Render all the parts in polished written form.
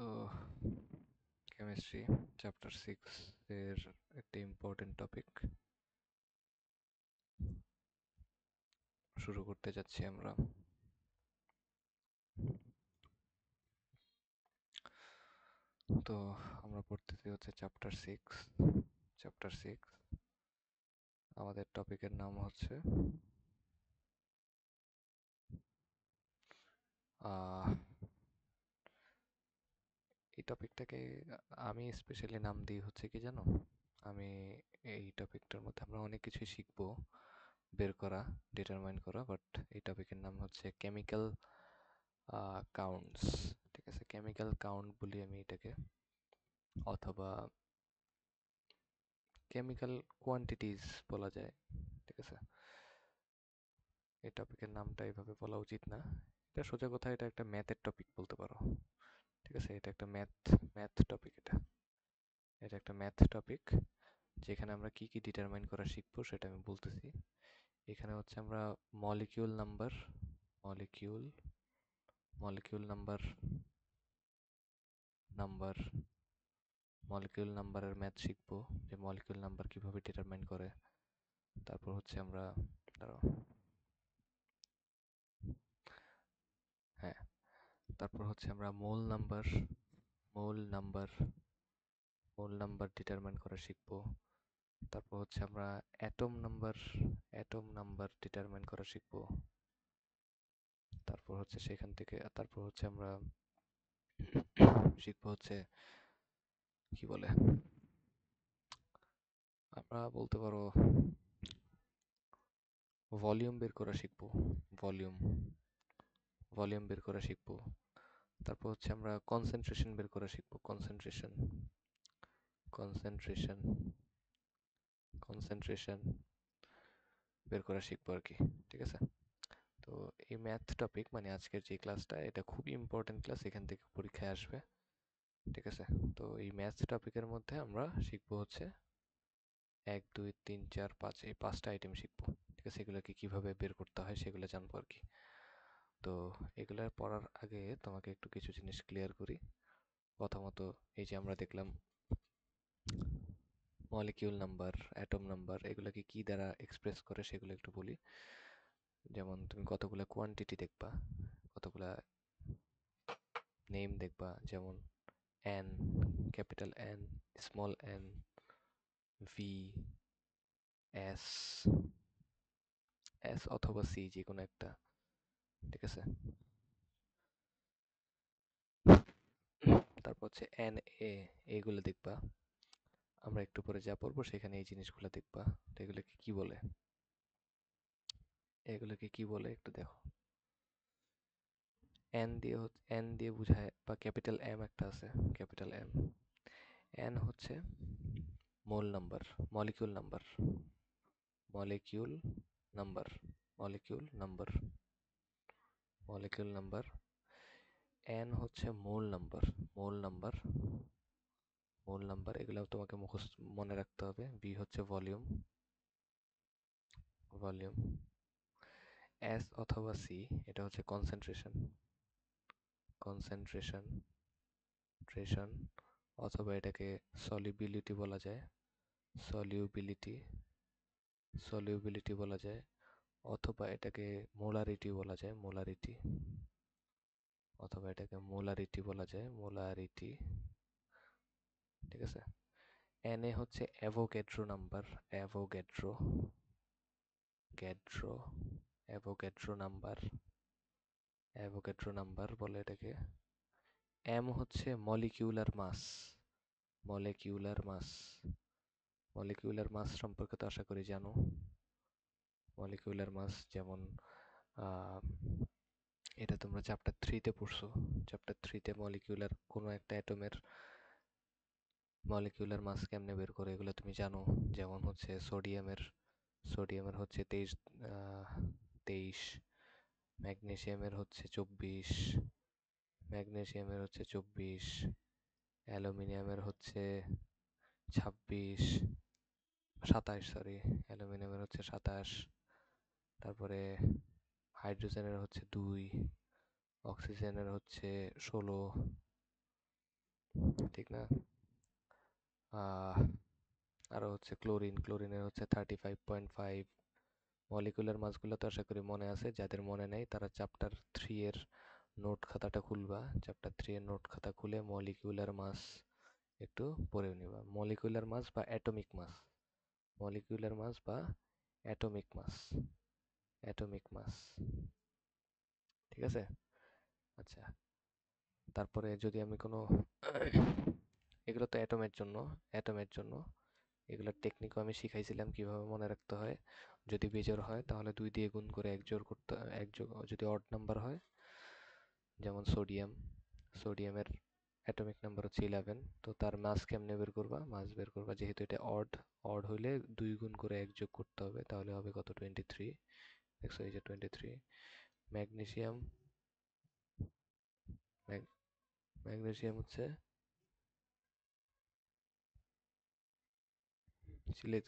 তো chemistry chapter 6 এর একটা ইম্পর্টেন্ট টপিক শুরু করতে যাচ্ছি আমরা। তো আমরা পড়তেছি হচ্ছে চ্যাপ্টার 6 আমাদের টপিকের নাম হচ্ছে এই টপিকটাকে আমি স্পেশালি নাম দিই হচ্ছে কি জানো, আমি এই টপিকটার মধ্যে আমরা অনেক কিছুই শিখবো, বের করা, ডিটারমাইন করা, বাট এই টপিকের নাম হচ্ছে কেমিক্যাল কাউন্টস। ঠিক আছে, কেমিক্যাল কাউন্ট বলি আমি এটাকে, অথবা কেমিক্যাল কোয়ান্টিটিজ বলা যায়। ঠিক আছে, এই টপিকের নামটা এইভাবে বলা উচিত না। এটা সোজা কথা, এটা একটা ম্যাথের টপিক বলতে পারো। ঠিক আছে, এটা একটা ম্যাথ ম্যাথ টপিক। এটা এটা একটা ম্যাথ টপিক যেখানে আমরা কি কি ডিটারমাইন করা শিখবো সেটা আমি বলতেছি। এখানে হচ্ছে আমরা molecule number molecule molecule number number molecule নাম্বারের ম্যাথ শিখবো, যে মলিকিউল নাম্বার কিভাবে ডিটারমাইন করে। তারপর হচ্ছে আমরা, দাঁড়াও, হ্যাঁ, তারপর হচ্ছে আমরা মোল নাম্বার মোল নাম্বার ডিটারমাইন করা শিখবো। তারপর হচ্ছে আমরা অ্যাটম নাম্বার ডিটারমাইন করা শিখবো। তারপর হচ্ছে আমরা শিখবো হচ্ছে কি বলে, আমরা বলতে পারো ভলিউম বের করা শিখবো। ভলিউম ভলিউম বের করা শিখবো। তারপর হচ্ছে আমরা কনসেন্ট্রেশন বের করা শিখবো। কনসেন্ট্রেশন কনসেন্ট্রেশন বের করা শিখবো আর কি। ঠিক আছে, তো এই ম্যাথ টপিক মানে আজকের যে ক্লাসটা, এটা খুব ইম্পর্টেন্ট ক্লাস, এখান থেকে পরীক্ষায় আসবে। ঠিক আছে, তো এই ম্যাথ টপিকের মধ্যে আমরা শিখবো হচ্ছে 1 2 3 4 5, এই 5টা আইটেম শিখবো। ঠিক আছে, এগুলোকে কিভাবে বের করতে হয় সেগুলো জানবো আর কি। তো এগুলো পড়ার আগে তোমাকে একটু কিছু জিনিস ক্লিয়ার করি। প্রথমত, এই যে আমরা দেখলাম মলিকিউল নাম্বার, অ্যাটম নাম্বার, এগুলোকে কি দ্বারা এক্সপ্রেস করে সেগুলো একটু বলি। যেমন তুমি কতগুলো কোয়ান্টিটি দেখবা, কতগুলা নেম দেখবা, যেমন N, capital N, small N, V, S, S অথবা সি, যে কোনো একটা। ঠিক আছে, তারপর হচ্ছে এন, এ, এগুলো দেখবা। আমরা একটু পরে যা পড়বো সেখানে এই জিনিসগুলো দেখবা। তো এগুলোকে কি বলে একটু দেখো। এন দিয়ে বোঝায়, বা ক্যাপিটাল এম একটা আছে, ক্যাপিটাল এম। এন হচ্ছে mole number, molecule number, molecule number, molecule number, molecule number. N হচ্ছে mole number, mole number, mole number, এগুলো তোমাকে মুখস্থ মনে রাখতে হবে। বি হচ্ছে ভলিউম, ভলিউম। এস অথবা সি, এটা হচ্ছে কনসেন্ট্রেশন, কনসেন্ট্রেশন, ট্রেশন, অথবা এটাকে সলিবিলিটি বলা যায়, সলিউবিলিটি, সলিউবিলিটি বলা যায়, অথবা এটাকে মোলারিটি বলা যায়, মোলারিটি, অথবা এটাকে মোলারিটি বলা যায়, মোলারিটি। ঠিক আছে, এন এ হচ্ছে অ্যাভোগ্যাড্রো নাম্বার, অ্যাভোগ্যাড্রো, গ্যাড্রো, অ্যাভোগ্যাড্রো নাম্বার, অ্যাভোগ্যাড্রো নাম্বার বলে এটাকে। এম হচ্ছে molecular mass, molecular mass, molecular mass সম্পর্কে তো আশা করি জানো। মলিকিউলার মাস যেমন এটা তোমরা চ্যাপ্টার 3-তে পড়ছো। চ্যাপ্টার 3-তে মলিকিউলার কোনো একটা অ্যাটমের মলিকিউলার মাস কেমনে বের করে এগুলো তুমি জানো। যেমন হচ্ছে সোডিয়ামের হচ্ছে 23, ম্যাগনেসিয়ামের হচ্ছে 24, ম্যাগনেসিয়ামের হচ্ছে 24, অ্যালুমিনিয়ামের হচ্ছে 26, 27, সরি, অ্যালুমিনিয়ামের হচ্ছে 27, তারপরে হাইড্রোজেনের হচ্ছে 2, অক্সিজেনের হচ্ছে 16, ঠিক না? আহ আরো হচ্ছে ক্লোরিনের হচ্ছে 35.5। মলিকুলার মাসগুলো তো আশা করি মনে আছে, যাদের মনে নেই তারা চ্যাপ্টার 3 এর নোট খাতাটা খুলবা, চ্যাপ্টার 3 এর নোট খাতা খুলে মলিকুলার মাস একটু পড়ে নিবা। মলিকুলার মাস বা অ্যাটমিক মাস, মলিকুলার মাস বা অ্যাটমিক মাস, অ্যাটমিক মাস, ঠিক আছে? আচ্ছা, তারপরে যদি আমি কোনো এগুলো তো অ্যাটমের জন্য এগুলোর টেকনিকও আমি শিখাইছিলাম কিভাবে মনে রাখতে হয়। যদি বেজোড় হয় তাহলে 2 দিয়ে গুণ করে এক জোড় করতে, এক যোগ, যদি অড নাম্বার হয় যেমন সোডিয়ামের অ্যাটমিক নাম্বার হচ্ছে 11, তো তার মাস কেমনে বের করবা? মাস বের করবা যেহেতু এটা অড, অড হইলে 2 গুণ করে এক যোগ করতে হবে, তাহলে হবে কত? 23। দেখছো, এই যে 23। ম্যাগনেসিয়াম, ম্যাগনেসিয়াম হচ্ছে সিলেট,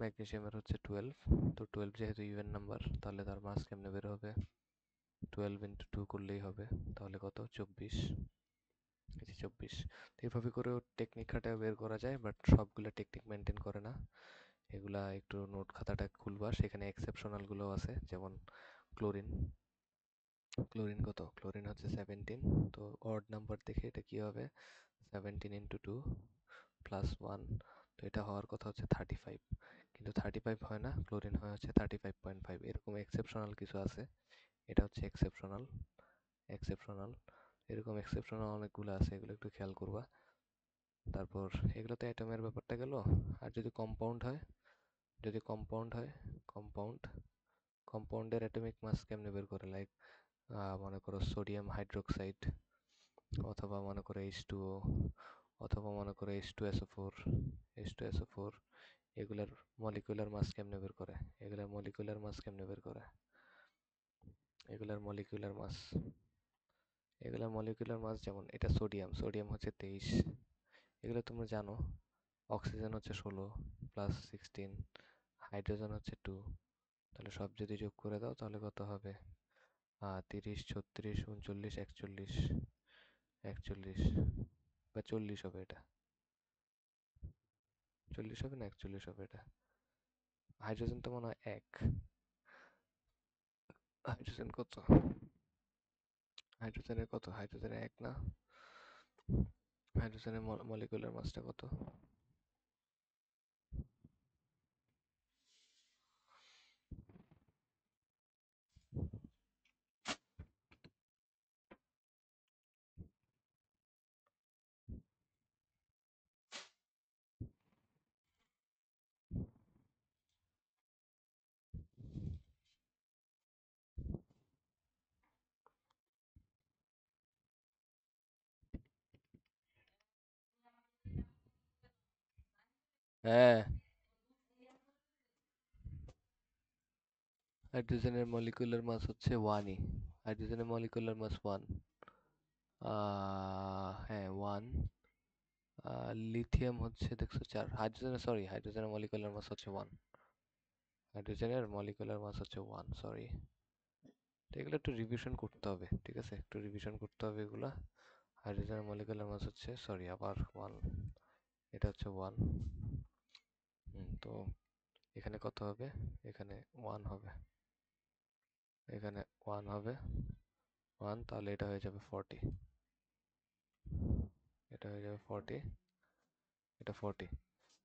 ম্যাগনেসিয়ামের হচ্ছে 12। তো 12 যেহেতু ইভেন নাম্বার, তাহলে তার মাস কেমনে বের হবে? 12 ইন্টু 2 করলেই হবে, তাহলে কত? 24। এই যে 24। তো এইভাবে করেও টেকনিক খাটায় বের করা যায়, বাট সবগুলা টেকনিক মেনটেন করে না। এগুলা একটু নোট খাতাটা খুলবা, সেখানে এক্সেপশনাল গুলো আছে, যেমন ক্লোরিন। ক্লোরিন কত? ক্লোরিন হচ্ছে 17। তো অড নাম্বার দেখে এটা কি হবে? 17 ইন্টু 2 প্লাস 1। তো এটা হওয়ার কথা হচ্ছে 35, কিন্তু 35 হয় না, ক্লোরিন হয় হচ্ছে 35.5। এরকম এক্সেপশনাল কিছু আছে, এটা হচ্ছে এক্সেপশনাল, এক্সেপশনাল। এরকম এক্সেপশনাল অনেকগুলো আছে, এগুলো একটু খেয়াল করবা। তারপর এগুলো তো অ্যাটমের ব্যাপারটা গেল। আর যদি কম্পাউন্ড হয়, যদি কম্পাউন্ড হয়, কম্পাউন্ড, কম্পাউন্ডের অ্যাটমিক মাস কেমনে বের করে? লাইক মনে করো সোডিয়াম হাইড্রোক্সাইড, অথবা মনে করো H2O, অথবা মনে করো H2SO4, H2SO4। এগুলার মলিকুলার মাস কেমনে বের করে? এগুলার মলিকুলার মাস কেমনে বের করে? এগুলার মলিকুলার মাস, এগুলার মলিকুলার মাস, যেমন এটা সোডিয়াম, সোডিয়াম হচ্ছে 23, এগুলো তোমরা জানো। অক্সিজেন হচ্ছে 16 প্লাস 16, হাইড্রোজেন হচ্ছে 2। তাহলে সব যদি যোগ করে দাও তাহলে কত হবে? 30, 36, 39, 41, 41 বা 40 হবে এটা। 40 হবে না 41 হবে এটা। হাইড্রোজেন তো মনে হয় 1। হাইড্রোজেন কত? হাইড্রোজেনের কত? হাইড্রোজেনের 1 না? হাইড্রোজেনের মলিকুলার মাসটা কত? হ্যাঁ, হাইড্রোজেনের মলিকুলার মাস হচ্ছে 1ই। হাইড্রোজেনের মলিকুলার মাস 1। হ্যাঁ 1। লিথিয়াম হচ্ছে দেখছো 4। হাইড্রোজেনের, সরি, হাইড্রোজেনের মলিকুলার মাস হচ্ছে 1। হাইড্রোজেনের মলিকুলার মাস হচ্ছে 1, সরি। তো এগুলো একটু রিভিশন করতে হবে, ঠিক আছে? একটু রিভিশন করতে হবে এগুলা। হাইড্রোজেনের মলিকুলার মাস হচ্ছে, সরি, আবার 1। এটা হচ্ছে 1। তো এখানে কত হবে? এখানে 1 হবে, এখানে 1 হবে, 1, তাহলে এটা হয়ে যাবে 40। এটা হয়ে যাবে 40, এটা 40।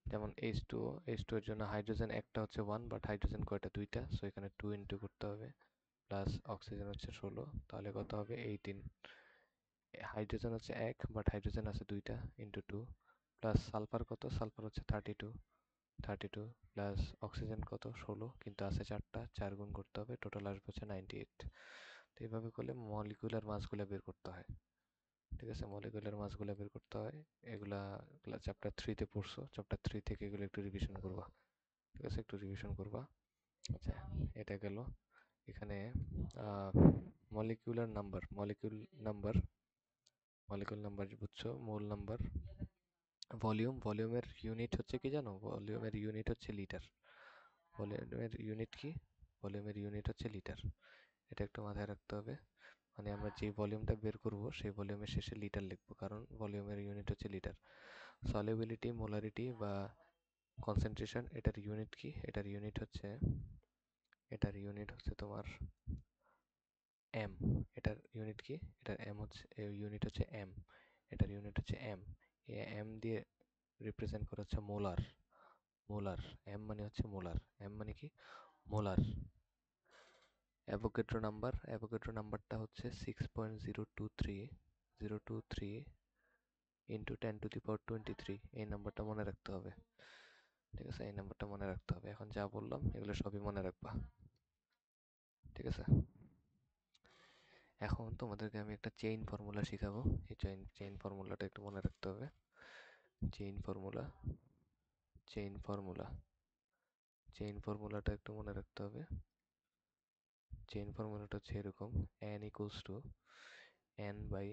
যেমন H2O এর জন্য হাইড্রোজেন একটা হচ্ছে 1, বাট হাইড্রোজেন কয়টা? 2টা, সো এখানে 2 ইন্টু করতে হবে, প্লাস অক্সিজেন হচ্ছে 16, তাহলে কত হবে? 18। হাইড্রোজেন হচ্ছে 1, বাট হাইড্রোজেন আছে 2টা, ইন্টু 2, প্লাস সালফার কত? সালফার হচ্ছে 32, 32 প্লাস অক্সিজেন কত? 16, কিন্তু আছে 4টা, 4 গুণ করতে হবে, টোটাল আসবে হচ্ছে 98। তো এইভাবে করলে মলিকুলার মাসগুলো বের করতে হয়, ঠিক আছে? মলিকুলার মাসগুলো বের করতে হয়। এগুলা চ্যাপ্টার 3 তে পড়ছো, চ্যাপ্টার 3 থেকে এগুলো একটু রিভিশন করবা, ঠিক আছে? একটু রিভিশন করবা। আচ্ছা, এটা গেল। এখানে মলিকুলার নাম্বার, মলিকুল নাম্বার বুঝছো, মোল নাম্বার। ভলিউমের ইউনিট হচ্ছে কি জানো? ভলিউমের ইউনিট হচ্ছে লিটার। ভলিউমের ইউনিট কি? ভলিউমের ইউনিট হচ্ছে লিটার। এটা একটু মাথায় রাখতে হবে। মানে আমরা যে ভলিউমটা বের করব সেই ভলিউমের শেষে লিটার লিখবো, কারণ ভলিউমের ইউনিট হচ্ছে লিটার। সলিবিলিটি, মোলারিটি বা কনসেন্ট্রেশন, এটার ইউনিট হচ্ছে তোমার এম। এটার ইউনিট কি? এটার এম হচ্ছে, ইউনিট হচ্ছে এম। এটার ইউনিট হচ্ছে এম। এম দিয়ে রিপ্রেজেন্ট করা হচ্ছে মোলার। মোলার, এম মানে হচ্ছে মোলার। এম মানে কি? মোলার। অ্যাভোগাড্রো নাম্বারটা হচ্ছে 6.023 ইন্টু 10^23। এই নাম্বারটা মনে রাখতে হবে। ঠিক আছে, এই নাম্বারটা মনে রাখতে হবে। এখন যা বললাম এগুলো সবই মনে রাখবা। ঠিক আছে, এখন তোমাদেরকে আমি একটা চেইন ফর্মুলা শিখাবো। এই চেইন ফর্মুলাটা একটু মনে রাখতে হবে। Chain formula chain formula chain ফর্মুলাটা একটু মনে রাখতে হবে। চেইন ফর্মুলাটা হচ্ছে এরকম: n equals to n by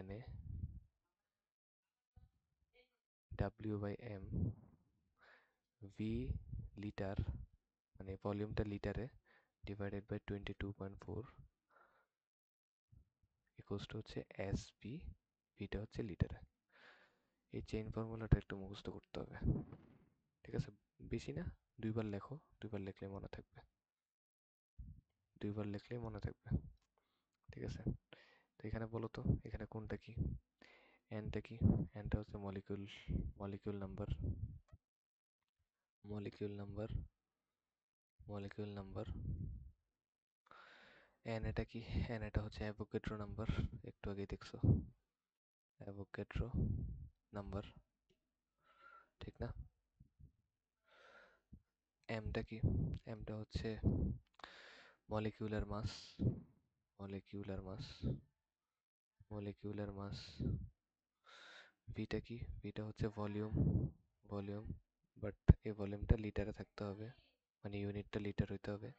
na, w by m, v litre মানে ভলিউমটা লিটারে, ডিভাইডেড বাই 22.4 ইকুয়ালস টু হচ্ছে এস ভি। ভিটা হচ্ছে লিটারে। এই চেইন ফর্মুলাটা একটু মুখস্থ করতে হবে। ঠিক আছে, বেশি না, দুইবার লেখো, দুইবার লিখলে মনে থাকবে। দুইবার লিখলেই মনে থাকবে। ঠিক আছে, তো এখানে বলো তো এখানে কোনটা কি? এনটা কি? এনটা হচ্ছে molecule number molecule number molecule number. N এটা কি? এন এটা হচ্ছে অ্যাভোগাড্রো নাম্বার। একটু আগে দেখছো, অ্যাভোগাড্রো নাম্বার, ঠিক না? এমটা কি? এমটা হচ্ছে molecular mass. Molecular mass molecular মাস। ভিটা কি? ভিটা হচ্ছে ভলিউম, বাট এই ভলিউমটা লিটারে থাকতে হবে, মানে ইউনিটটা লিটার হইতে হবে।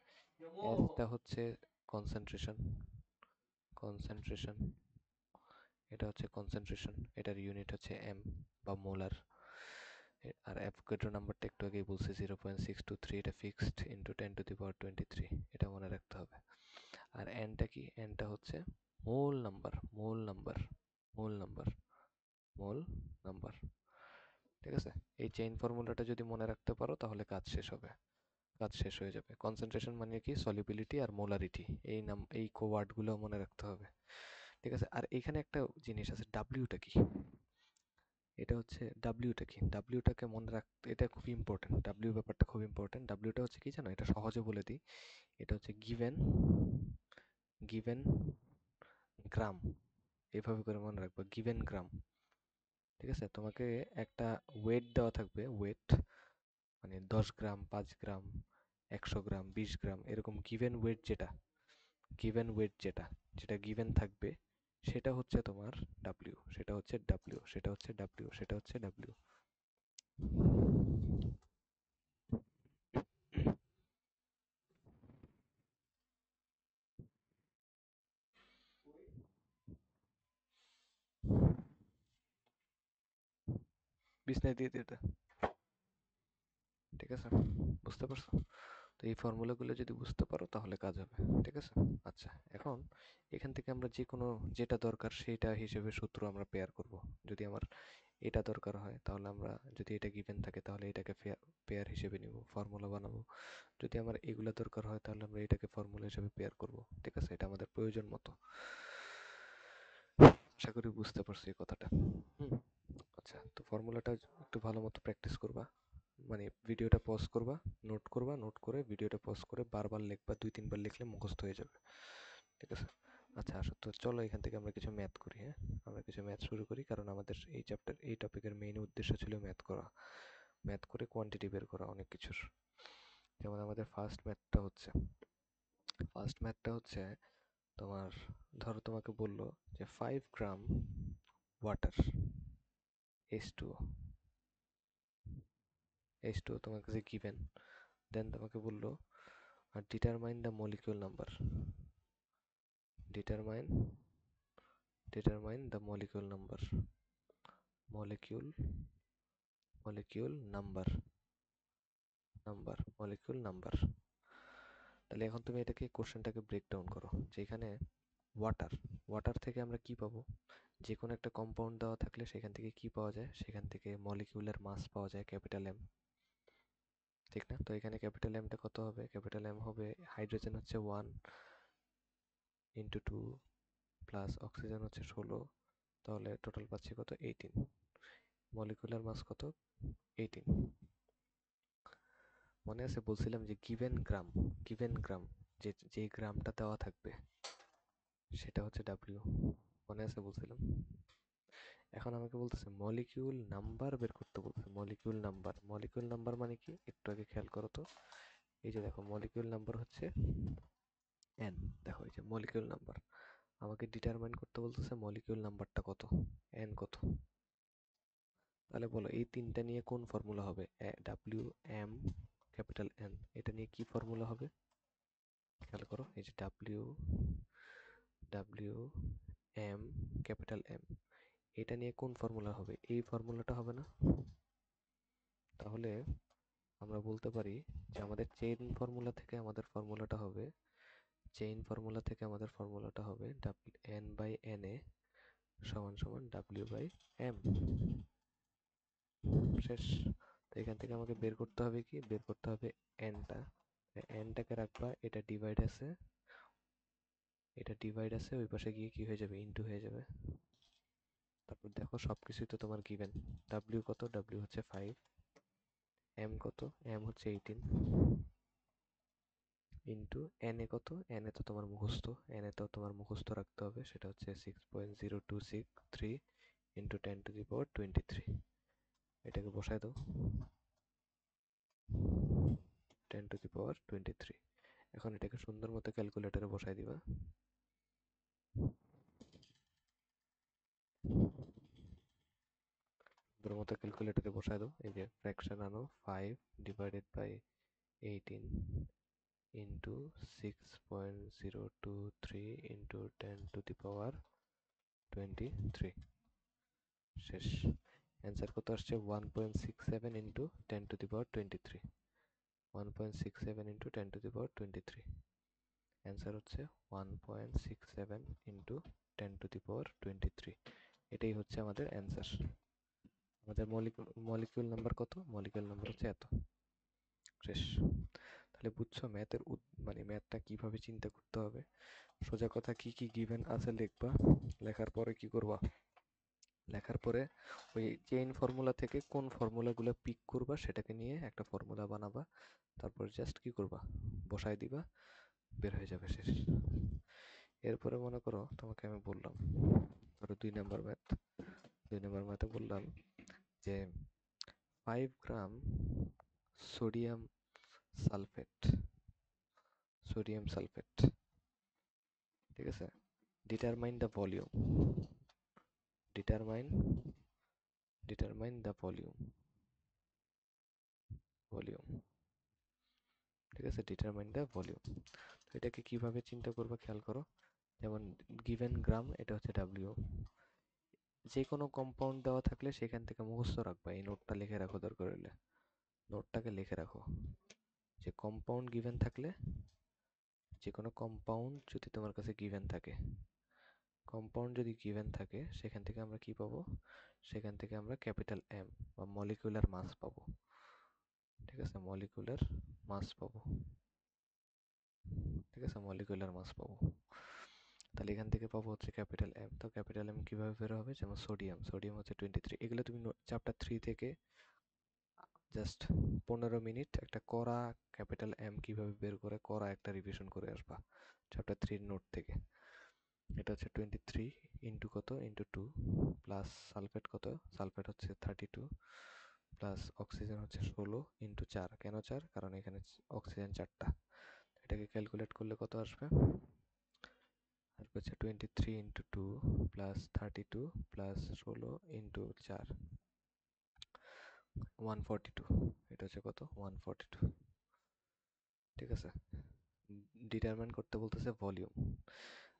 এসটা হচ্ছে কনসেন্ট্রেশন। কনসেন্ট্রেশন এটা হচ্ছে কনসেন্ট্রেশন, এটার ইউনিট হচ্ছে এম বা মোলার। আর অ্যাভোগাড্রো নাম্বারটা একটু আগেই বলছি 0.623, এটা ফিক্সড, ইন্টু 10^23, এটা মনে রাখতে হবে। আর এনটা কি? এনটা হচ্ছে mole number. Mole number mole number. ঠিক আছে, এই চেইন ফর্মুলাটা যদি মনে রাখতে পারো তাহলে কাজ শেষ হয়ে যাবে। কনসেন্ট্রেশন মানে কি? সলিবিলিটি আর মোলারিটি, এই ওয়ার্ডগুলো মনে রাখতে হবে। ঠিক আছে, আর এখানে একটা জিনিস আছে, ডাব্লিউটা কি? এটা হচ্ছে ডাব্লিউটা কি? ডাব্লিউটাকে মনে রাখতে, এটা খুব ইম্পর্টেন্ট। ডাব্লিউ ব্যাপারটা খুব ইম্পর্টেন্ট। ডাব্লিউটা হচ্ছে কি জানো? এটা সহজে বলে দিই, এটা হচ্ছে গিভেন গিভেন গ্রাম। এভাবে করে মনে রাখবো, গিভেন গ্রাম। ঠিক আছে, তোমাকে একটা ওয়েট দেওয়া থাকবে, ওয়েট মানে 10 গ্রাম, 5 গ্রাম, 100 গ্রাম, 20 গ্রাম, এরকম গিভেন ওয়েট যেটা গিভেন থাকবে, সেটা হচ্ছে তোমার ডাব্লিউ। সেটা হচ্ছে ডাব্লিউ। বিছনায় দিয়ে দিতে। ঠিক আছে, বুঝতে পারছো? তো এই ফর্মুলাগুলো যদি বুঝতে পারো তাহলে কাজ হবে। ঠিক আছে, আচ্ছা, এখন এখান থেকে আমরা যে কোনো যেটা দরকার সেটা হিসেবে সূত্র আমরা পেয়ার করব। যদি আমার এটা দরকার হয় তাহলে আমরা, যদি এটা গিভেন থাকে তাহলে এটাকে পেয়ার হিসেবে নিব, ফর্মুলা বানাবো। যদি আমার এগুলা দরকার হয় তাহলে আমরা এটাকে ফর্মুলা হিসেবে পেয়ার করব। ঠিক আছে, এটা আমাদের প্রয়োজন মতো। আশা করি বুঝতে পারছো এই কথাটা। হুম, আচ্ছা, তো ফর্মুলাটা একটু ভালো মতো প্র্যাকটিস করবা। মানে ভিডিওটা পজ করবা, নোট করে ভিডিওটা পজ করে বারবার লিখবা, 2-3 বার লিখলে মুখস্থ হয়ে যাবে। ঠিক আছে, আচ্ছা আসো তো, চলো এখান থেকে আমরা কিছু ম্যাথ করি। হ্যাঁ, আমরা কিছু ম্যাথ শুরু করি, কারণ আমাদের এই টপিকের মেইন উদ্দেশ্য ছিল ম্যাথ করা। ম্যাথ করে কোয়ান্টিটি বের করা অনেক কিছুর। যেমন আমাদের ফার্স্ট ম্যাথটা হচ্ছে তোমার, ধরো তোমাকে বললো যে 5 গ্রাম ওয়াটার, H2O, H2O তোমার কাছে গিভেন। দেন তোমাকে বললো determine the molecule number. Determine determine the molecule number. Molecule molecule number molecule number. তাহলে এখন তুমি এটাকে কোশ্চেনটাকে ব্রেকডাউন করো, যেখানে ওয়াটার ওয়াটার থেকে আমরা কি পাবো? যে কোনো একটা কম্পাউন্ড দেওয়া থাকলে সেখান থেকে কি পাওয়া যায়? সেখান থেকে মলিকিউলার মাস পাওয়া যায় ক্যাপিটাল এম, ঠিক না? তো এখানে ক্যাপিটাল এমটা কত হবে? ক্যাপিটাল এম হবে, হাইড্রোজেন হচ্ছে 1 × 2 প্লাস অক্সিজেন হচ্ছে 16, তাহলে টোটাল পাচ্ছি কত? 18। মলিকুলার মাস কত? 18। মনে আছে বলছিলাম যে গিভেন গ্রাম যে গ্রামটা দেওয়া থাকবে সেটা হচ্ছে ডাব্লিউ, মনে আছে বলছিলাম? এখন আমাকে বলতেছে মলিকিউল নাম্বার বের করতে বলছে। মলিকিউল নাম্বার মানে কি একটু আগে খেয়াল করো তো। এই যে দেখো মলিকিউল নাম্বার হচ্ছে এন। দেখো এই যে মলিকিউল নাম্বার, আমাকে ডিটারমাইন করতে বলতেছে মলিকিউল নাম্বারটা কত, এন কত। তাহলে বলো এই তিনটা নিয়ে কোন ফর্মুলা হবে? ডাব্লিউ এম ক্যাপিটাল এন, এটা নিয়ে কি ফর্মুলা হবে? খেয়াল করো, এই যে W W M capital M, এটা নিয়ে কোন ফর্মুলা হবে? এই ফর্মুলাটা হবে না? তাহলে আমরা বলতে পারি যে আমাদের চেইন ফর্মুলা থেকে আমাদের ফর্মুলাটা হবে এন বাই এন এ সমান সমান ডাব্লিউ বাই এম। শেষ। তো এখান থেকে আমাকে বের করতে হবে কি? বের করতে হবে এনটা। এনটাকে রাখবা, এটা ডিভাইড আছে ওই পাশে গিয়ে কি হয়ে যাবে? ইনটু হয়ে যাবে। তারপর দেখো সবকিছুই তো তোমার গিভেন। ডাব্লিউ কত? ডাব্লিউ হচ্ছে 5। এম কত? এম হচ্ছে 18 ইন্টু এন এ কত? এন এ তো তোমার মুখস্থ রাখতে হবে, সেটা হচ্ছে 6.0263 ইন্টু 10⁻23। এটাকে বসায় দাও, 10⁻23। এখন এটাকে সুন্দর মতো ক্যালকুলেটরে বসায় দিবা। সুন্দর মতো ক্যালকুলেটরে বসায় দাও। এই যে ফ্র্যাকশন আনো, 5/18 ইন্টু 6.023 ইন্টু 10⁻23। শেষ। অ্যান্সার কত আসছে? 1.67 ইন্টু 10⁻23। 1.67 ইন্টু 10⁻23। অ্যান্সার হচ্ছে 1.67 ইন্টু 10⁻23। এটাই হচ্ছে আমাদের অ্যান্সার। আমাদের মলিকিউল নাম্বার কত? মলিকিউল নাম্বার হচ্ছে এত। শেষ। তাহলে বুঝছো মানে ম্যাথটা কিভাবে চিন্তা করতে হবে। সোজা কথা, কি কি গিভেন আছে লিখবা, লেখার পরে কি করবা? লেখার পরে ওই চেইন ফর্মুলা থেকে কোন ফর্মুলাগুলো পিক করবা সেটাকে নিয়ে একটা ফর্মুলা বানাবা, তারপর জাস্ট কি করবা? বসায় দিবা, বের হয়ে যাবে। শেষ। এরপরে মনে করো তোমাকে আমি বললাম, ধরো 2 নম্বর ম্যাথে বললাম যে 5 গ্রাম সোডিয়াম সালফেট ঠিক আছে, determine the volume determine determine the volume ঠিক আছে, ডিটারমাইন দ্য ভলিউম। তো এটাকে কিভাবে চিন্তা করবো খেয়াল করো। যেমন গিভেন গ্রাম, এটা হচ্ছে ডাব্লিউ। যে কোনো কম্পাউন্ড দেওয়া থাকলে সেখান থেকে মুখস্থ রাখবা, এই নোটটা লিখে রাখো, দরকার হলে নোটটাকে লিখে রাখো যে কম্পাউন্ড গিভেন থাকলে, যে কোনো কম্পাউন্ড যদি তোমার কাছে গিভেন থাকে সেখান থেকে আমরা কি পাবো? সেখান থেকে আমরা ক্যাপিটাল এম বা মলিকুলার মাস পাবো। ঠিক আছে, মলিকুলার মাস পাবো। তাহলে এখান থেকে পাবো হচ্ছে ক্যাপিটাল এম। তো ক্যাপিটাল এম কিভাবে বের হবে? যেমন সোডিয়াম হচ্ছে 23। এগুলো তুমি চ্যাপ্টার 3 থেকে জাস্ট 15 মিনিট একটা করা ক্যাপিটাল এম কিভাবে বের করে করা একটা রিভিশন করে আসবা চ্যাপ্টার 3 নোট থেকে। এটা হচ্ছে 23 ইন্টু কত? ইন্টু 2 প্লাস সালফেট কত? সালফেট হচ্ছে 32 প্লাস অক্সিজেন হচ্ছে 16 ইন্টু 4। কেন 4? কারণ এখানে অক্সিজেন 4টা। এটাকে ক্যালকুলেট করলে কত আসবে? আর হচ্ছে 23 ইন্টু 2 প্লাস 32 প্লাস 16 ইন্টু 4, 142। এটা হচ্ছে কত? 142। ঠিক আছে, ডিটারমাইন করতে বলতেছে ভলিউম।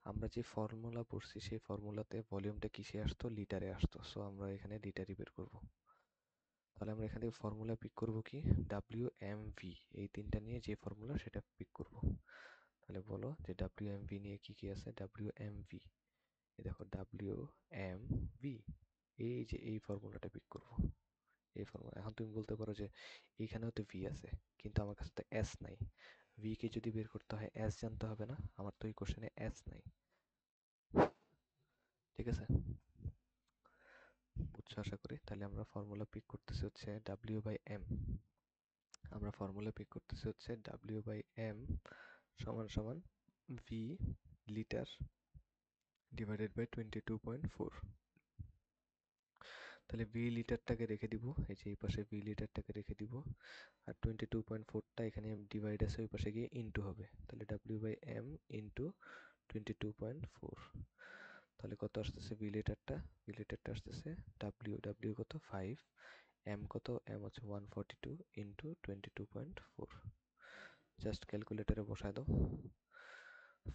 আমরা যে ফর্মুলা পড়ছি সেই ফর্মুলাতে ভলিউমটা কিসে আসতো? লিটারে আসতো। সো আমরা এখানে লিটারই বের করব। তাহলে আমরা এখান থেকে ফর্মুলা পিক করব কি, WMV, এই তিনটা নিয়ে যে ফর্মুলা সেটা পিক করব। তাহলে বলো যে WMV নিয়ে কি কি আছে। WMV, এই দেখো WMV, এই যে এই ফর্মুলাটা পিক করব, এই ফর্মুলা। এখন তুমি বলতে পারো যে এইখানেও তো ভি আছে, কিন্তু আমার কাছে তো এস নাই। ভি কে যদি বের করতে হয় এস জানতে হবে না, আমার তো এই কোশ্চেনে এস নাই। ঠিক আছে, বুঝছো আশা করি। তাহলে আমরা ফর্মুলা পিক করতেছি হচ্ছে W/M, আমরা ফর্মুলা পিক করতেছি হচ্ছে W/M সমান সমান ভি লিটার ডিভাইডেড বাই 22.4। তাহলে ভি লিটারটাকে রেখে দিব, এই যে এই পাশে ভি লিটারটাকে রেখে দিব, আর 22.4টা এখানে ডিভাইড আছে ওই পাশে গিয়ে ইনটু হবে। তাহলে W/M ইনটু 22.4। তাহলে কত আসতেছে ভি লিটারটা, ভি লিটারটা আসতেছে W কত 5, M কত, M হচ্ছে 142 ইনটু 22.4। জাস্ট ক্যালকুলেটরে বসায় দাও।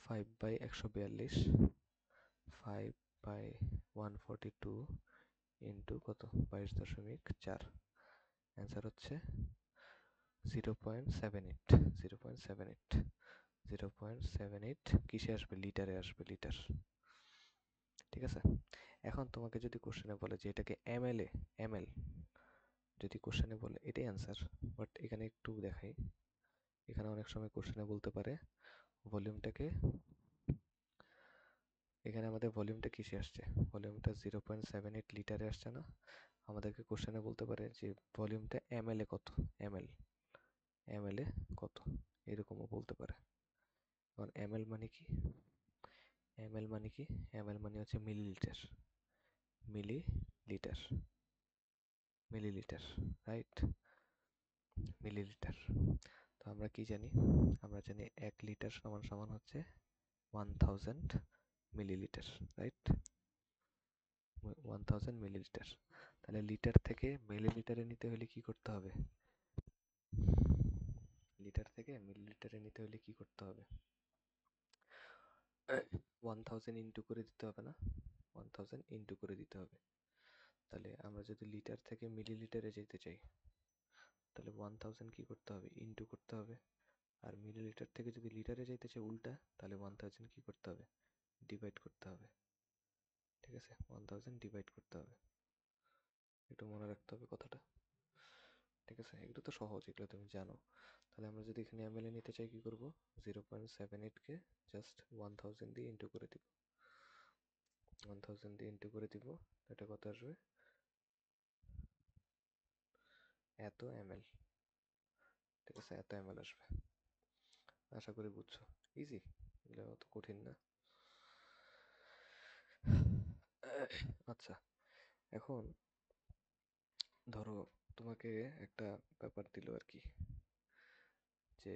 5/142, 5/142 ইন্টু কত 22.4, অ্যান্সার হচ্ছে 0.78, 0.78, 0.78 কিসে আসবে, লিটারে আসবে, লিটার। ঠিক আছে, এখন তোমাকে যদি কোশ্চেনে বলে যে এটাকে এমএল এ, এমএল যদি কোশ্চেনে বলে, এটাই অ্যান্সার। বাট এখানে একটু দেখাই, এখানে অনেক সময় কোশ্চেনে বলতে পারে ভলিউমটাকে, এখানে আমাদের ভলিউমটা কিসে আসছে, ভলিউমটা 0.78 লিটারে আসছে না। আমাদেরকে কোশ্চেনে বলতে পারে যে ভলিউমটা এমএল এ কত, এমএল, এমএল এ কত, এরকমও বলতে পারে। কারণ এমএল মানে কি, এমএল মানে কি, এমএল মানে হচ্ছে millilitre, millilitre, millilitre, right, millilitre. তো আমরা কি জানি, আমরা জানি 1 লিটার সমান সমান হচ্ছে 1000 মিলিলিটার, রাইট, 1000 মিলিলিটার। তাহলে লিটার থেকে মিলিলিটারে নিতে হলে কি করতে হবে, লিটার থেকে মিলিলিটারে নিতে হলে কি করতে হবে, 1000 ইন্টু করে দিতে হবে না, 1000 ইন্টু করে দিতে হবে। তাহলে আমরা যদি লিটার থেকে মিলিলিটারে যেতে চাই, তাহলে 1000 কি করতে হবে, ইন্টু করতে হবে। আর মিলিলিটার থেকে যদি লিটারে যাইতে চাই উল্টা, তাহলে 1000 কি করতে হবে, ডিভাইড করতে হবে। ঠিক আছে, 1000 ডিভাইড করতে হবে, একটু মনে রাখতে হবে কথাটা। ঠিক আছে, এগুলো তো সহজ, এগুলো তুমি জানো। তাহলে আমরা যদি এখানে এমএলএ নিতে চাই কি করব, 0.78কে জাস্ট 1000 দিয়ে ইন্টু করে দিব, 1000 দিয়ে ইন্টু করে দিব, এটা কত আসবে, এত এমএল। ঠিক আছে, এত এমএল আসবে। আশা করি বুঝছো, ইজি, এগুলো অত কঠিন না। আচ্ছা, এখন ধরো তোমাকে একটা ব্যাপার দিল আর কি, যে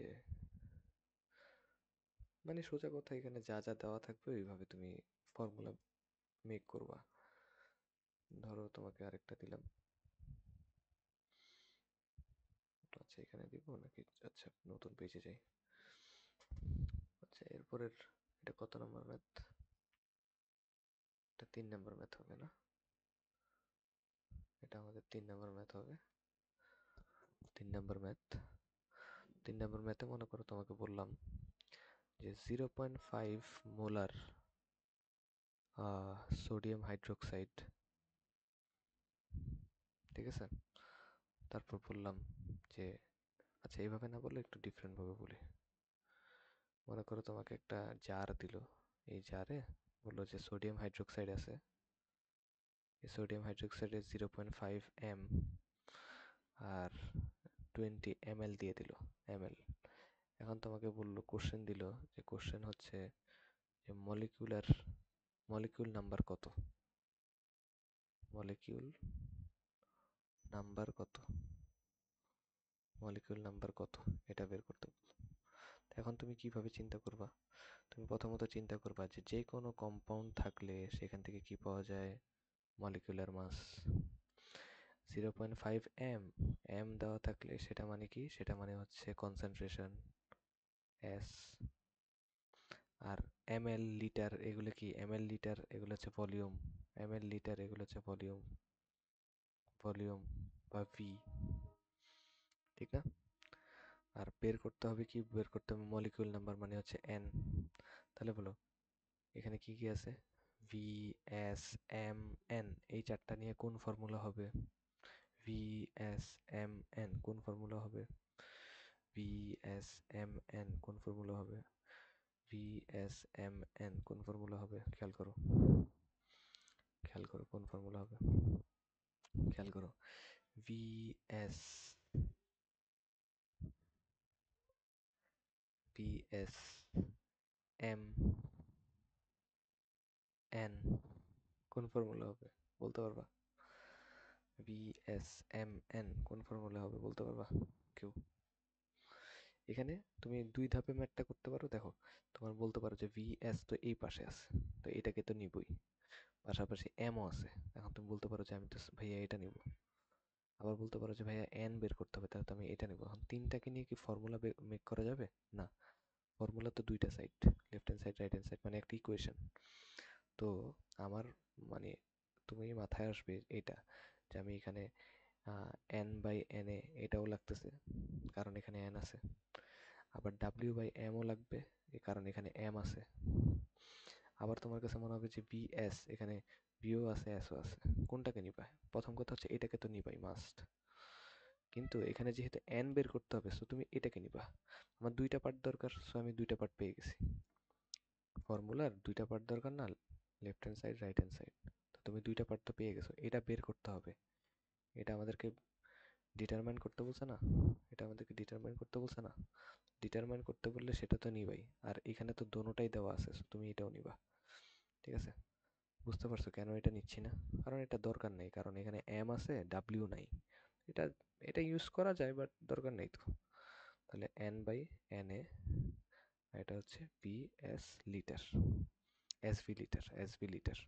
মানে সোজা কথা, এখানে যা যা দেওয়া থাকবে ওইভাবে তুমি ফর্মুলা মেক করবা। ধরো তোমাকে আরেকটা দিলাম, আচ্ছা এখানে দিব নাকি, আচ্ছা নতুন পেজে যাই। আচ্ছা এরপরের, এটা কত নম্বর ম্যাথ, এটা 3 নম্বর ম্যাথ হবে না, এটা আমাদের 3 নম্বর ম্যাথ হবে। 3 নম্বর ম্যাথ, 3 নম্বর ম্যাথে মনে করো তোমাকে বললাম যে 0.5 মোলার সোডিয়াম হাইড্রোক্সাইড, ঠিক আছে। তারপর বললাম যে, আচ্ছা এইভাবে না বলে একটু ডিফারেন্ট ভাবে বলি। মনে করো তোমাকে একটা জার দিল, এই জারে বললো যে সোডিয়াম হাইড্রোক্সাইড আছে, এই সোডিয়াম হাইড্রোক্সাইডের 0.5 m আর 20 ml দিয়ে দিল, ml। এখন তোমাকে বললো, কোশ্চেন দিল, যে কোশ্চেন হচ্ছে যে মলিকিউল নাম্বার কত, মলিকিউল নাম্বার কত, মলিকিউল নাম্বার কত, এটা বের করতে বললো। এখন তুমি কিভাবে চিন্তা করবা, তুমি প্রথমত চিন্তা করবা যে যে কোনো কম্পাউন্ড থাকলে সেখান থেকে কি পাওয়া যায়, মলিকিউলার মাস। 0.5 m, m দেওয়া থাকলে সেটা মানে কি, সেটা মানে হচ্ছে কনসেন্ট্রেশন, s। আর ml লিটার এগুলো কি, ml লিটার এগুলো হচ্ছে ভলিউম, ml লিটার এগুলো হচ্ছে ভলিউম, ভলিউম। বা ভি, ঠিক না? আর বের করতে হবে কি, বের করতে হবে মলিকিউল নাম্বার মানে হচ্ছে এন। তাহলে বলো এখানে কি কি আছে, ভি, এস, এম, এন, এই চারটা নিয়ে কোন ফর্মুলা হবে? ভি, এস, এম, এন কোন ফর্মুলা হবে? ভি, এস, এম, এন কোন ফর্মুলা হবে? ভি, এস, এম, এন কোন ফর্মুলা হবে? খেয়াল করো, খেয়াল করো কোন ফর্মুলা হবে, খেয়াল করো। V, S, V, S, M, N কোন ফর্মুলা হবে বলতে পারবা? ভি, এস, এম, এন কোন ফর্মুলা হবে বলতে পারবা কেউ? এখানে তুমি দুই ধাপে ম্যাথটা করতে পারো। দেখো, তোমার বলতে পারো যে ভি, এস তো এই পাশে আছে, তো এটাকে তো নিবই, পাশাপাশি এমও আছে। এখন তুমি বলতে পারো যে আমি তো ভাইয়া এটা নিব। আবার বলতে পারো যে ভাইয়া এন বের করতে হবে, তাহলে তো আমি এটা নিব। এখন তিনটাকে নিয়ে কি ফর্মুলা মেক করা যাবে? না, ফর্মুলা তো দুইটা side, left hand side right hand side, মানে একটা ইকুয়েশন। তো আমার মানে তুমি মাথায় আসবে এটা, যে আমি এখানে এন বাই এন এ এটাও লাগতেছে কারণ এখানে এন আছে, আবার ডাব্লিউ বাই এমও লাগবে কারণ এখানে এম আছে। আবার তোমার কাছে মনে হবে যে বি, এস, এখানে বিও আছে এসও আছে, কোনটাকে নিবা? প্রথম কথা হচ্ছে এটাকে তো নিবাই মাস্ট, কিন্তু এখানে যেহেতু এন বের করতে হবে সো তুমি এটাকে নিবা। আমার দুইটা পার্ট দরকার, সো আমি দুইটা পার্ট পেয়ে গেছি। ফর্মুলার দুইটা পার্ট দরকার না, left hand side right hand side, তো তুমি দুইটা পার্ট তো পেয়ে গেছো, এটা বের করতে হবে। এটা আমাদেরকে ডিটারমাইন করতে বলছে না, এটা আমাদেরকে ডিটারমাইন করতে বলছে না, ডিটারমাইন করতে বললে সেটা তো নিবাই। আর এখানে তো দোনোটাই দেওয়া আছে, so তুমি এটাও নিবা। ঠিক আছে? বুঝতে পারছো কেন এটা নিচ্ছি না? কারণ এটা দরকার নেই, কারণ এখানে এম আছে ডাব্লিউ নাই। এটা এটা ইউজ করা যায় বাট দরকার নেই তো। তাহলে এন বাই এন এ, এটা হচ্ছে P, S litre, S V litre, S V litre.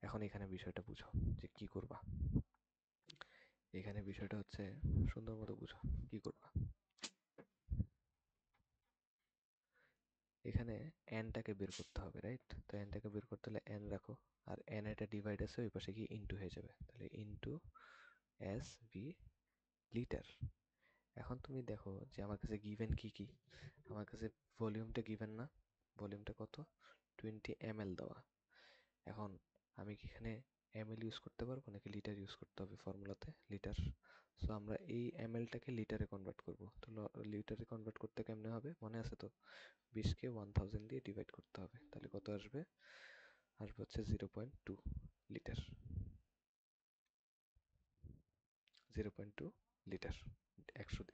এখন এখানে বিষয়টা বুঝো যে কি করবা। এখানে বিষয়টা হচ্ছে সুন্দর মতো বুঝো কি করবা। এখানে এনটাকে বের করতে হবে, রাইট? তো এনটাকে বের করতে হলে এন রাখো, আর এন এটা ডিভাইড আছে ওই পাশে গিয়ে ইনটু হয়ে যাবে, তাহলে ইনটু এস ভি লিটার। এখন তুমি দেখো যে আমার কাছে গিভেন কি কি, আমার কাছে ভলিউমটা গিভেন না, ভলিউমটা কত, 20 ml দেওয়া। এখন আমি কি এখানে ml ইউজ করতে পারবো নাকি লিটার ইউজ করতে হবে? ফর্মুলাতে লিটার, সো আমরা এই mlটাকে লিটারে কনভার্ট করব। তো লিটারে কনভার্ট করতে কেমনে হবে মনে আছে তো? 20কে 1000 দিয়ে ডিভাইড করতে হবে, তাহলে কত আসবে? আসবে হচ্ছে 0.2 লিটার, 0.2 লিটার।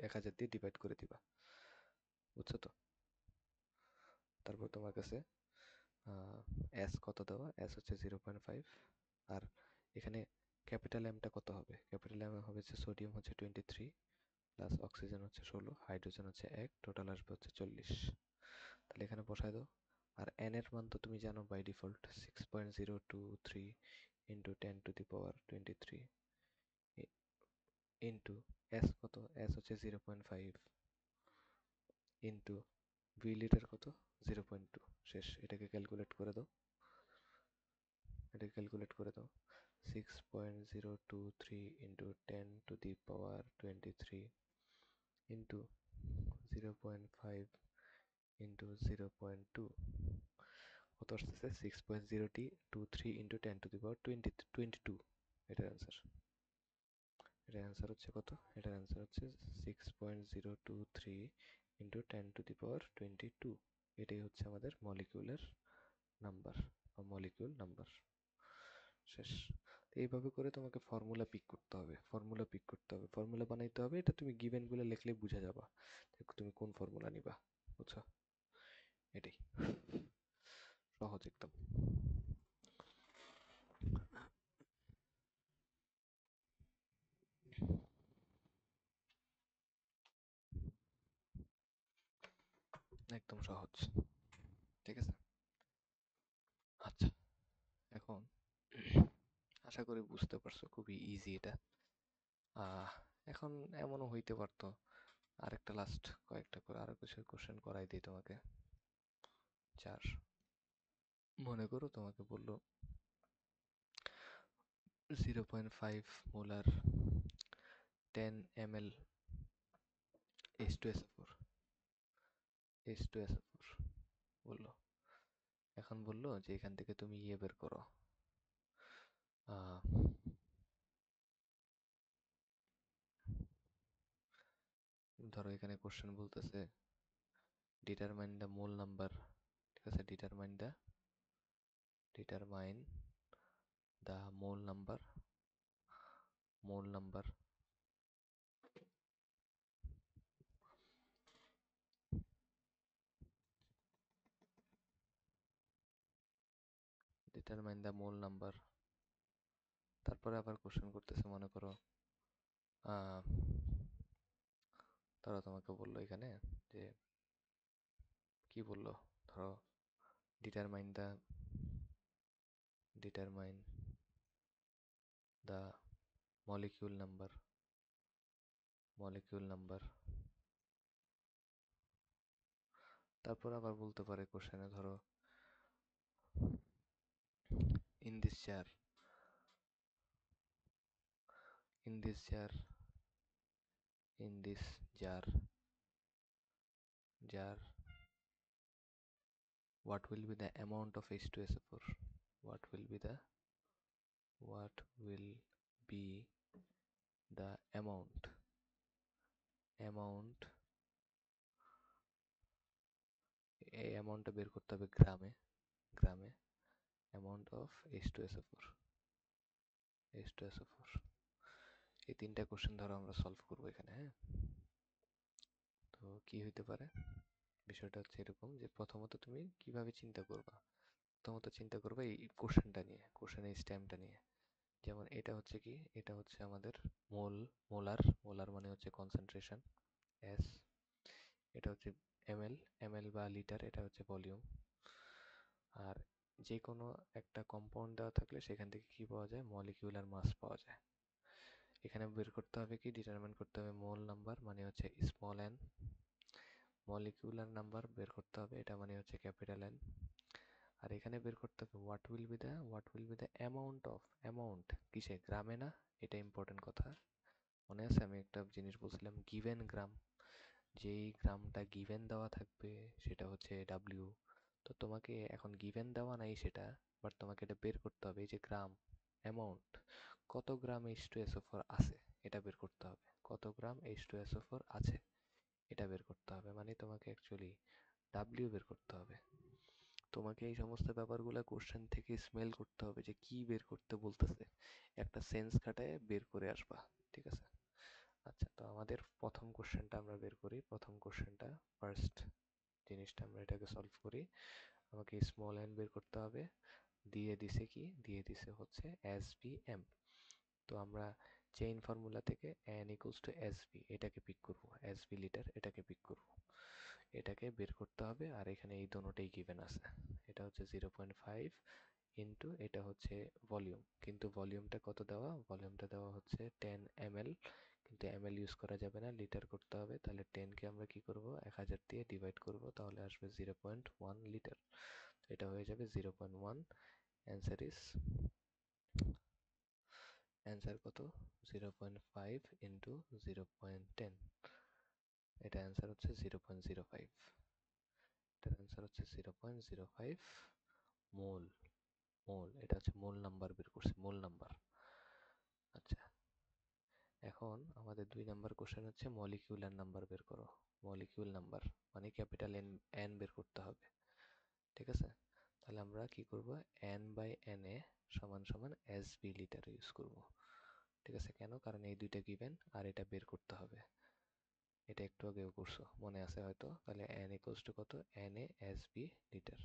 1000 দিয়ে ডিভাইড করে দিবা, বুঝছো তো? তারপর তোমার কাছে এস কত দেওয়া, এস হচ্ছে 0.5, আর এখানে ক্যাপিটাল এমটা কত হবে? ক্যাপিটাল এম হবে যে সোডিয়াম হচ্ছে 23 প্লাস অক্সিজেন হচ্ছে 16, হাইড্রোজেন হচ্ছে 1, টোটাল আসবে হচ্ছে 40। তাহলে এখানে বসায় দাও। আর এন এর মান তো তুমি জানো by default 6.023 into 10⁻23 into S কত, এস হচ্ছে 0.5 ইন্টু ভি লিটার কত, 0.2। শেষ, এটাকে ক্যালকুলেট করে দাও, এটাকে ক্যালকুলেট করে দাও। 6.023 ইন্টু 10⁻23 ইন্টু 0.5 ইন্টু 0.2 কত আসতেছে? 6.023 ইন্টু 10⁻22। এটার অ্যান্সার, এটার অ্যান্সার হচ্ছে কত? এটার অ্যান্সার হচ্ছে 6.023 ইন্টু 10⁻22। এটাই হচ্ছে আমাদের মলিকিউলার নাম্বার বা মলিকিউল নাম্বার। শেষ। এইভাবে করে তোমাকে ফর্মুলা পিক করতে হবে, ফর্মুলা পিক করতে হবে, ফর্মুলা বানাইতে হবে। এটা তুমি গিভেন গুলো লিখলে বুঝা যাবা তুমি কোন ফর্মুলা নিবা, বুঝছো? এটাই, সহজ একদম। একদম সহজ, ঠিক আছে? আচ্ছা, এখন আশা করি বুঝতে পারছো, খুবই ইজি এটা। আহ এখন এমনও হইতে পারতো, আরেকটা লাস্ট কয়েকটা করে আরো কিছু কোশ্চেন করাই দিই তোমাকে। চার, মনে করো তোমাকে বললো 0.5 মোলার 10 ml H2SO4 H2SO4 বললো। এখন বললো যে এখান থেকে তুমি ইয়ে বের করো, ধরো এখানে কোশ্চেন বলতেছে ডিটারমাইন দ্য মোল নাম্বার, ঠিক আছে, determine the mole number determine the mole number. তারপরে আবার কোশ্চেন করতেছে, মনে করো তারা তোমাকে বললো এখানে যে কি বললো, ধরো ডিটারমাইন দ্য মলিকিউল নাম্বার। তারপর আবার বলতে পারে কোশ্চেনে, ধরো in this jar in this jar what will be the amount of H2SO4, what will be the amount এই অ্যামাউন্টটা বের করতে হবে গ্রামে অ্যামাউন্ট অফ H2SO4 এই তিনটা কোশ্চেন ধরো আমরা সলভ করবো এখানে, হ্যাঁ। তো কি হইতে পারে, বিষয়টা হচ্ছে এরকম যে প্রথমত তুমি কিভাবে চিন্তা করবা, এই কোশ্চেনটা নিয়ে, কোশ্চেনের স্ট্যাম্পটা নিয়ে। যেমন এটা হচ্ছে কি, এটা হচ্ছে আমাদের মোলার মানে হচ্ছে কনসেন্ট্রেশন এস, এটা হচ্ছে এমএল বা লিটার, এটা হচ্ছে ভলিউম। আর যে কোনো একটা কম্পাউন্ড দেওয়া থাকলে সেখান থেকে কি পাওয়া যায়, মলিকিউলার মাস পাওয়া যায়। এখানে বের করতে হবে কি, ডিটারমাইন করতে হবে মোল নাম্বার মানে হচ্ছে স্মল এন, মলিকিউলার নাম্বার বের করতে হবে, এটা মানে হচ্ছে ক্যাপিটাল এন। আর এখানে বের করতে হবে what will be the amount কিসে, গ্রামে না, এটা ইম্পর্টেন্ট কথা। মনে আছে আমি একটা জিনিস বলছিলাম, গিভেন গ্রাম, যেই গ্রামটা গিভেন দেওয়া থাকবে সেটা হচ্ছে ডাব্লিউ। তো তোমাকে এখন গিভেন দেওয়া নাই সেটা, বাট তোমাকে এটা বের করতে হবে, এই যে গ্রাম অ্যামাউন্ট, কত গ্রাম H2SO4 আছে এটা বের করতে হবে, কত গ্রাম H2SO4 আছে এটা বের করতে হবে, মানে তোমাকে অ্যাকচুয়ালি ডাব্লিউ বের করতে হবে। তোমাকে এই সমস্ত ব্যাপারগুলো কোশ্চেন থেকে স্মেল করতে হবে যে কি বের করতে বলতেছে, একটা সেন্স খাটায় বের করে আসবা, ঠিক আছে। আচ্ছা, তো আমাদের প্রথম কোশ্চেনটা আমরা বের করি, ফার্স্ট জিনিসটা আমরা এটাকে সলভ করি। আমাকে স্মল এন বের করতে হবে, দিয়ে দিছে হচ্ছে SVM। তো আমরা চেইন ফর্মুলা থেকে n ইকুয়ালস টু এসভি এটাকে পিক করব, এসভি লিটার এটাকে পিক করব, এটাকে বের করতে হবে। আর এখানে এই দোনোটাই গিভেন আছে, এটা হচ্ছে 0.5 ইন্টু এটা হচ্ছে ভলিউম, কিন্তু ভলিউমটা কত দেওয়া, ভলিউমটা দেওয়া হচ্ছে 10 ml, কিন্তু ml ইউজ করা যাবে না, লিটার করতে হবে। তাহলে 10 কে আমরা কি করব, 1000 দিয়ে ডিভাইড করব, তাহলে আসবে 0.1 লিটার। এটা হয়ে যাবে 0.1। অ্যান্সার কত, 0.5 ইন্টু 0.10, এটা অ্যান্সার হচ্ছে 0.05, এটার অ্যান্সার হচ্ছে 0.05 মোল। এটা হচ্ছে মোল নাম্বার বের করছি, মোল নাম্বার। আচ্ছা, এখন আমাদের 2 নাম্বার কোশ্চেন হচ্ছে মলিকিউলার নাম্বার বের করো, মলিকিউল নাম্বার মানে ক্যাপিটাল এন বের করতে হবে, ঠিক আছে। তাহলে আমরা কি করব, n/na সমান সমান এসভি লিটার ইউজ করব, ঠিক আছে। কেন, কারণ এই দুইটা গিভেন আর এটা বের করতে হবে, এটা একটু আগেও করছো মনে আছে হয়তো। তাহলে n ইকুয়ালস টু কত, na এসভি লিটার।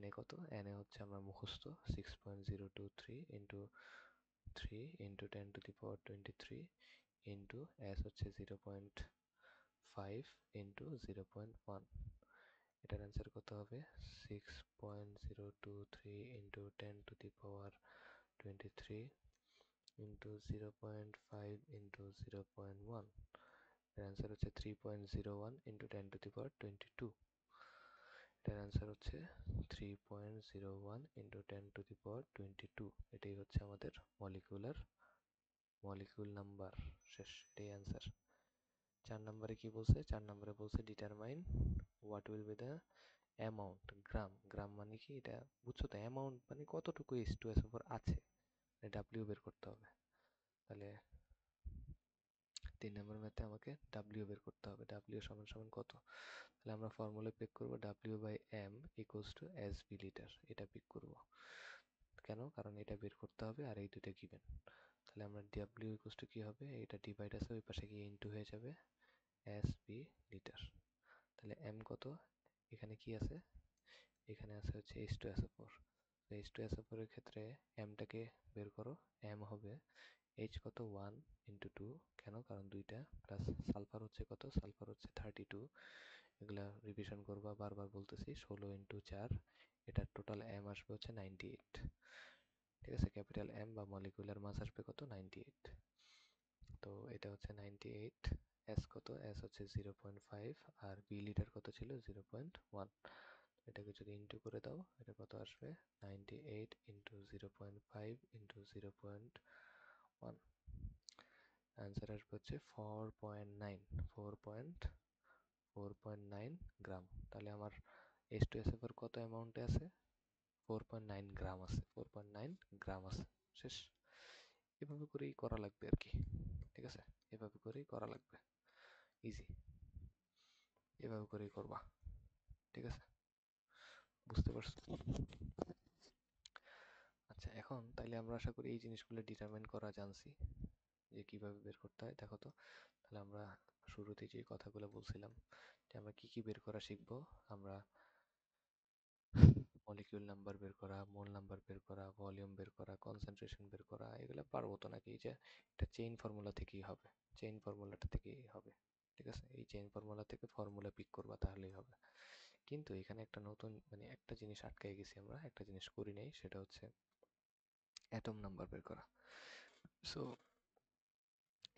na কত, na হচ্ছে আমার মুখস্থ 6.023 into 3 into 10 to the power 23 into s হচ্ছে 0.5 ইন্টু 0.1, এটার অ্যান্সার কত হবে, 6.023 into 10 to the power 23 into 0.5 into 0.1, এর অ্যান্সার হচ্ছে 3.01 ইন্টু 10 টু দি পাওয়ার 22, এটার অ্যান্সার হচ্ছে 3.01 ইন্টু 10 টু দি পাওয়ার 22। এটাই হচ্ছে আমাদের মলিকুলার মলিকিউল নাম্বার, শেষ, এটাই অ্যান্সার। 4 নম্বরে কি বলছে? 4 নম্বরে বলছে determine what will be the amount, gram. Gram মানে কি এটা বুঝছো তো? অ্যামাউন্ট মানে কতটুকু H2SO4 আছে, ডাব্লিউ বের করতে হবে। তাহলে 3 নম্বর ম্যাথে আমাকে ডাব্লিউ বের করতে হবে। ডাব্লিউ সমান সমান কত? তাহলে আমরা ফর্মুলা পিক করব W by M equals to S B litre. এটা পিক করব। কেন? কারণ এটা বের করতে হবে আর এই দুটো গিভেন। তাহলে আমরা ডাব্লিউ ইকুয়ালস টু কি হবে? এটা ডিভাইড আছে, ওই পাশে গিয়ে ইনটু হয়ে যাবে এস বি লিটার। তাহলে এম কত? এখানে কি আছে? এখানে আছে হচ্ছে H2SO4। H2SO4 এর ক্ষেত্রে এমটাকে বের করো। এম হবে H কত? 1 ইন্টু 2। কেন? কারণ দুইটা, প্লাস সালফার হচ্ছে কত? সালফার হচ্ছে 32। এগুলা রিভিশন করবা, বারবার বলতেছি। 16 ইন্টু 4, এটার টোটাল এম আসবে হচ্ছে 98। ঠিক আছে, ক্যাপিটাল এম বা মলিকুলার মাস আসবে কত? 98। তো এটা হচ্ছে 98। এস কত? এস হচ্ছে 0.5, আর বি লিটার কত ছিল? 0.1। এটাকে যদি ইন্টু করে দাও, এটা কত আসবে? 98 ইন্টু 0.5 ইন্টু 0.1, অ্যান্সার আসবে হচ্ছে 4.9, 4.9 গ্রাম। তাহলে আমার H2SO4 কত অ্যামাউন্টে আছে? 4.9 গ্রাম আছে, 4.9 গ্রাম আছে, শেষ। এভাবে করেই করা লাগবে আর কি, ঠিক আছে? এভাবে করেই করা লাগবে, ইজি। এভাবে করেই করবা, ঠিক আছে? বুঝতে পারছো? আচ্ছা, এখন তাইলে আমরা আশা করি এই জিনিসগুলো ডিটারমাইন করা জানছি যে কিভাবে বের করতে হয়। দেখো তো, তাহলে আমরা শুরুতে যে কথাগুলো বলছিলাম যে আমরা কি কি বের করা শিখবো। আমরা মলিকিউল নাম্বার বের করা, মোল নাম্বার বের করা, ভলিউম বের করা, কনসেন্ট্রেশন বের করা, এগুলো পারবো তো নাকি? যে এটা চেইন ফর্মুলা থেকেই হবে, চেইন ফর্মুলাটা থেকেই হবে, ঠিক আছে? এই চেইন ফর্মুলা থেকে ফর্মুলা পিক করবা, তাহলেই হবে। কিন্তু এখানে একটা নতুন মানে একটা জিনিস আটকাই গেছি আমরা, একটা জিনিস করি নাই, সেটা হচ্ছে অ্যাটম নাম্বার বের করা। সো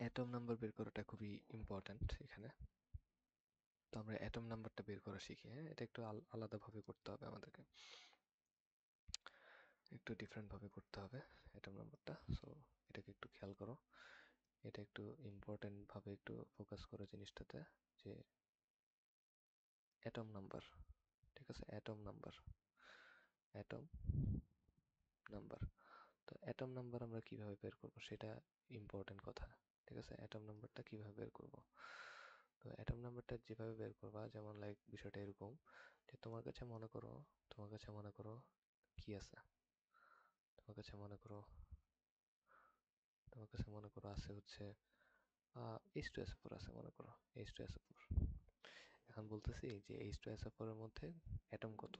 অ্যাটম নাম্বার বের করাটা খুবই ইম্পর্ট্যান্ট এখানে। তো আমরা অ্যাটম নাম্বারটা বের করা শিখি, হ্যাঁ? এটা একটু আলাদাভাবে করতে হবে আমাদেরকে, একটু ডিফারেন্ট ভাবে করতে হবে অ্যাটম নাম্বারটা। সো এটাকে একটু খেয়াল করো, এটা একটু ইম্পর্টেন্ট ভাবে একটু ফোকাস করো জিনিসটাতে, যে অ্যাটম নাম্বার, ঠিক আছে? Atom number, atom number. তো অ্যাটম নাম্বার আমরা কিভাবে বের করব সেটা ইম্পর্টেন্ট কথা, ঠিক আছে? অ্যাটম নাম্বারটা কিভাবে বের করব? তো অ্যাটম নাম্বারটা যেভাবে বের করবা, যেমন লাইক বিষয়টা এরকম যে তোমার কাছে মনে করো কি আছে? তোমার কাছে মনে করো আছে হচ্ছে H2SO4 আছে, মনে করো H2SO4। এখন বলতেছি যে H2SO4 এর মধ্যে অ্যাটম কত,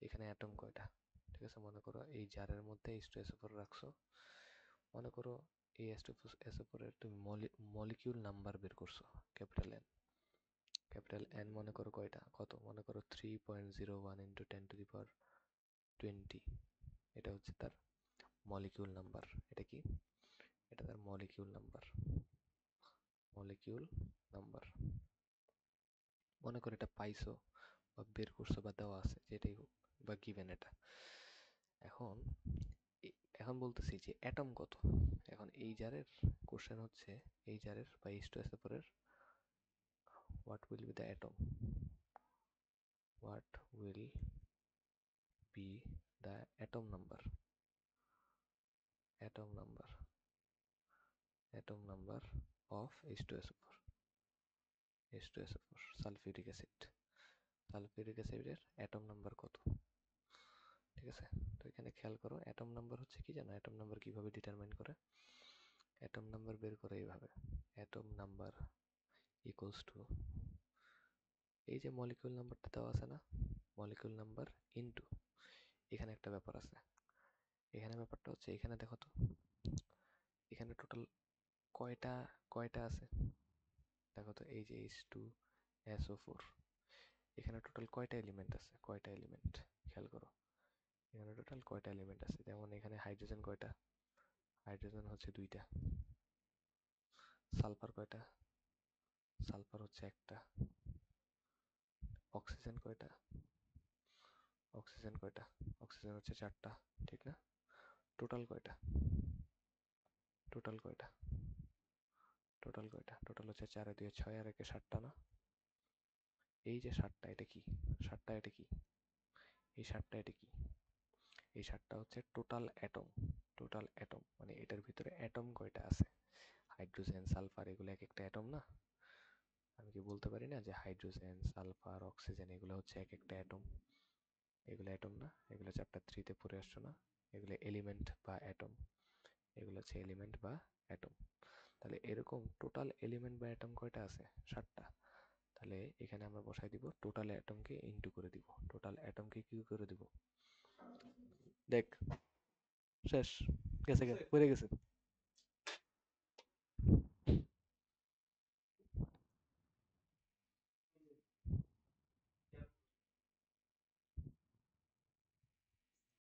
এখানে অ্যাটম কয়টা, ঠিক আছে? মনে করো এই জারের মধ্যে H2SO4 রাখছো। মনে করো এই H2SO4 এর তুমি মলিকিউল নাম্বার বের করছো, ক্যাপিটাল এন। ক্যাপিটাল এন মনে করো কয়টা, কত? মনে করো 3.01 ইন্টু 10⁻20। এটা হচ্ছে তার মলিকিউল নাম্বার। এটা কি? এটা তার মলিকিউল নাম্বার, মলিকিউল নাম্বার। মনে করো এটা পাইছো বা বের করছো বা দেওয়া আছে, যেটাই হোক, বা গিভেন এটা। এখন এখন বলতেছি যে অ্যাটম কত। এখন এই জারের কোশ্চেন হচ্ছে, এই জারের বা H2SO4 এর what will be the atom, what will be the atom number, atom number, atom number of H2SO4, H2SO4 sulphuric acid. Sulphuric অ্যাসিডের অ্যাটম নাম্বার কত, ঠিক আছে? তো এখানে খেয়াল করো, অ্যাটম নাম্বার হচ্ছে কি জানো? অ্যাটম নাম্বার কিভাবে ডিটারমাইন করে? অ্যাটম নাম্বার বের করে এইভাবে, অ্যাটম নাম্বার ইকুয়ালস টু, এই যে মলিকিউল নাম্বারটা দেওয়া আছে না, মলিকিউল নাম্বার ইনটু, এখানে একটা ব্যাপার আছে। এখানে ব্যাপারটা হচ্ছে, এখানে দেখো তো, এখানে টোটাল কয়টা কয়টা আছে দেখো তো। এই যে H2SO4, এখানে টোটাল কয়টা এলিমেন্ট আছে? কয়টা এলিমেন্ট খেয়াল করো, এখানে টোটাল কয়টা এলিমেন্ট আছে? যেমন এখানে হাইড্রোজেন কয়টা? হাইড্রোজেন হচ্ছে 2টা। সালফার কয়টা? সালফার হচ্ছে 1টা। অক্সিজেন কয়টা? অক্সিজেন কয়টা? অক্সিজেন হচ্ছে 4টা, ঠিক না? টোটাল কয়টা? টোটাল কয়টা? টোটাল হচ্ছে 4 এ 2 6 আর 1 7টা না? এই যে 7টা এটা কি? 7টা এটা কি? এই 7টা এটা কি? এই 7টা হচ্ছে টোটাল অ্যাটম। টোটাল অ্যাটম মানে এটার ভিতরে অ্যাটম কয়টা আছে? হাইড্রোজেন সালফার এগুলো এক একটা অ্যাটম না? আমি কি বলতে পারি না যে হাইড্রোজেন সালফার অক্সিজেন এগুলো হচ্ছে এক একটা অ্যাটম? এগুলো অ্যাটম না? এগুলো চ্যাপ্টার 3 তে পড়ে আসছো না? এগুলো এলিমেন্ট বা অ্যাটম। এগুলো হচ্ছে এলিমেন্ট বা অ্যাটম। তাহলে এরকম টোটাল এলিমেন্ট বা অ্যাটম কয়টা আছে? 7টা। তাহলে এখানে আমরা বসাই দিব টোটাল অ্যাটমকে ইনটু করে দিব। টোটাল অ্যাটমকে কি করে দিব? দেখ শেষ, গেছে পড়ে গেছে।